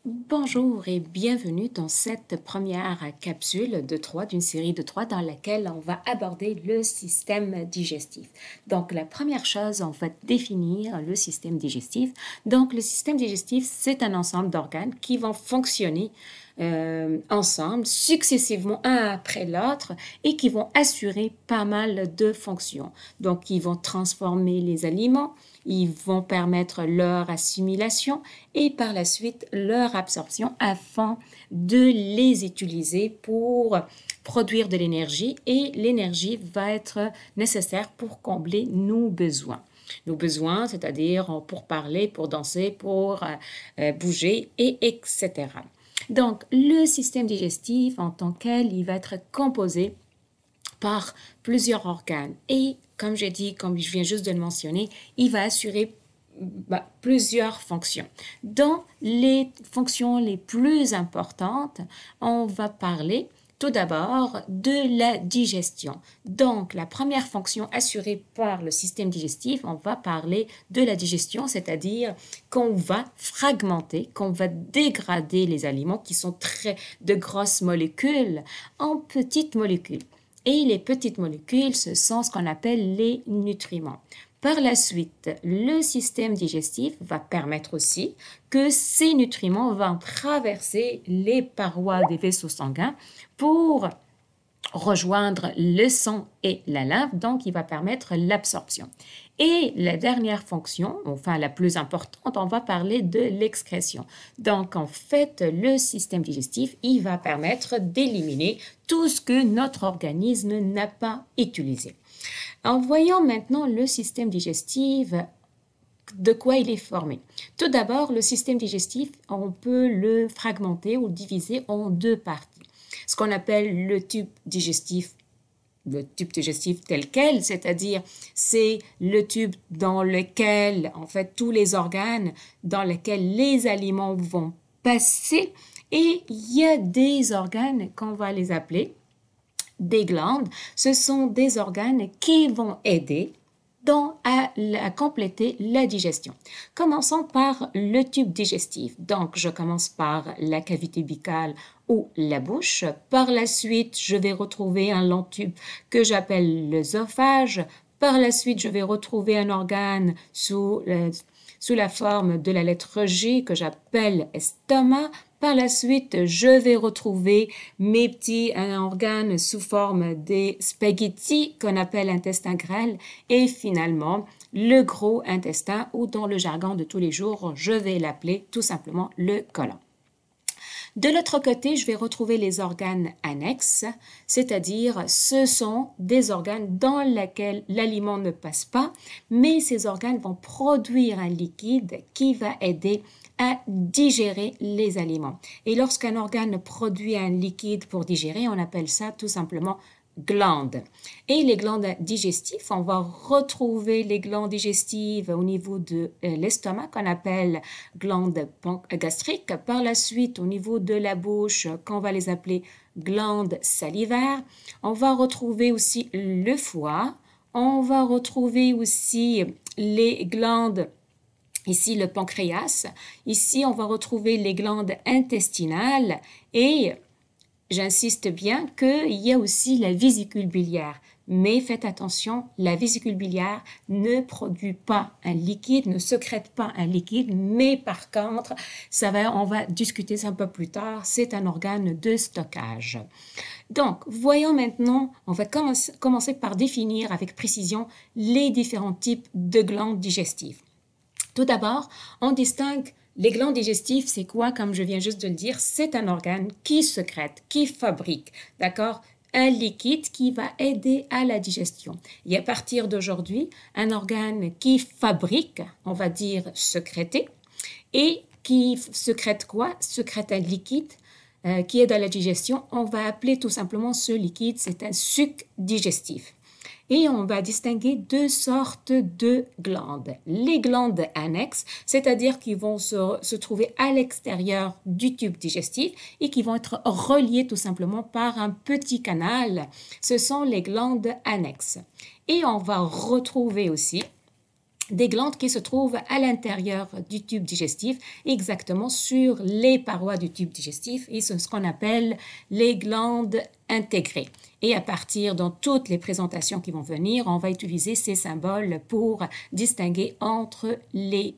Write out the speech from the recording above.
Bonjour et bienvenue dans cette première capsule de 3 d'une série de 3 dans laquelle on va aborder le système digestif. Donc la première chose, on va définir le système digestif. Donc le système digestif, c'est un ensemble d'organes qui vont fonctionner ensemble, successivement un après l'autre et qui vont assurer pas mal de fonctions. Donc ils vont transformer les aliments, ils vont permettre leur assimilation et par la suite leur absorption afin de les utiliser pour produire de l'énergie et l'énergie va être nécessaire pour combler nos besoins. Nos besoins, c'est-à-dire pour parler, pour danser, pour bouger, et etc. Donc, le système digestif en tant qu'el, il va être composé par plusieurs organes. Et comme j'ai dit, comme je viens juste de le mentionner, il va assurer plusieurs fonctions. Dans les fonctions les plus importantes, on va parler tout d'abord de la digestion. Donc, la première fonction assurée par le système digestif, on va parler de la digestion, c'est-à-dire qu'on va fragmenter, qu'on va dégrader les aliments qui sont de grosses molécules en petites molécules. Et les petites molécules, ce sont ce qu'on appelle les nutriments. Par la suite, le système digestif va permettre aussi que ces nutriments vont traverser les parois des vaisseaux sanguins pour rejoindre le sang et la lymphe, donc il va permettre l'absorption. Et la dernière fonction, enfin la plus importante, on va parler de l'excrétion. Donc en fait, le système digestif, il va permettre d'éliminer tout ce que notre organisme n'a pas utilisé. En voyant maintenant le système digestif, de quoi il est formé. Tout d'abord, le système digestif, on peut le fragmenter ou diviser en deux parties. Ce qu'on appelle le tube digestif tel quel, c'est-à-dire c'est le tube dans lequel, en fait, tous les organes dans lesquels les aliments vont passer et il y a des organes qu'on va les appeler des glandes. Ce sont des organes qui vont aider à compléter la digestion. Commençons par le tube digestif. Donc, je commence par la cavité buccale ou la bouche. Par la suite, je vais retrouver un long tube que j'appelle l'œsophage. Par la suite, je vais retrouver un organe sous la forme de la lettre G que j'appelle estomac. Par la suite, je vais retrouver mes petits organes sous forme des spaghettis qu'on appelle intestin grêle et finalement le gros intestin ou dans le jargon de tous les jours, je vais l'appeler tout simplement le côlon. De l'autre côté, je vais retrouver les organes annexes, c'est-à-dire ce sont des organes dans lesquels l'aliment ne passe pas, mais ces organes vont produire un liquide qui va aider à digérer les aliments. Et lorsqu'un organe produit un liquide pour digérer, on appelle ça tout simplement glandes. Et les glandes digestives, on va retrouver les glandes digestives au niveau de l'estomac qu'on appelle glandes gastriques. Par la suite, au niveau de la bouche, qu'on va les appeler glandes salivaires. On va retrouver aussi le foie. On va retrouver aussi les glandes. Ici, le pancréas. Ici, on va retrouver les glandes intestinales et j'insiste bien qu'il y a aussi la vésicule biliaire. Mais faites attention, la vésicule biliaire ne produit pas un liquide, ne sécrète pas un liquide, mais par contre, on va discuter ça un peu plus tard, c'est un organe de stockage. Donc, voyons maintenant, on va commencer par définir avec précision les différents types de glandes digestives. Tout d'abord, on distingue les glandes digestives, c'est quoi? Comme je viens juste de le dire, c'est un organe qui sécrète, qui fabrique, d'accord? Un liquide qui va aider à la digestion. Et à partir d'aujourd'hui, un organe qui fabrique, on va dire sécréter, et qui sécrète quoi? Sécrète un liquide qui aide à la digestion. On va appeler tout simplement ce liquide, c'est un suc digestif. Et on va distinguer deux sortes de glandes. Les glandes annexes, c'est-à-dire qui vont se trouver à l'extérieur du tube digestif et qui vont être reliées tout simplement par un petit canal. Ce sont les glandes annexes. Et on va retrouver aussi des glandes qui se trouvent à l'intérieur du tube digestif, exactement sur les parois du tube digestif, et c'est ce qu'on appelle les glandes intégrées. Et à partir de toutes les présentations qui vont venir, on va utiliser ces symboles pour distinguer entre les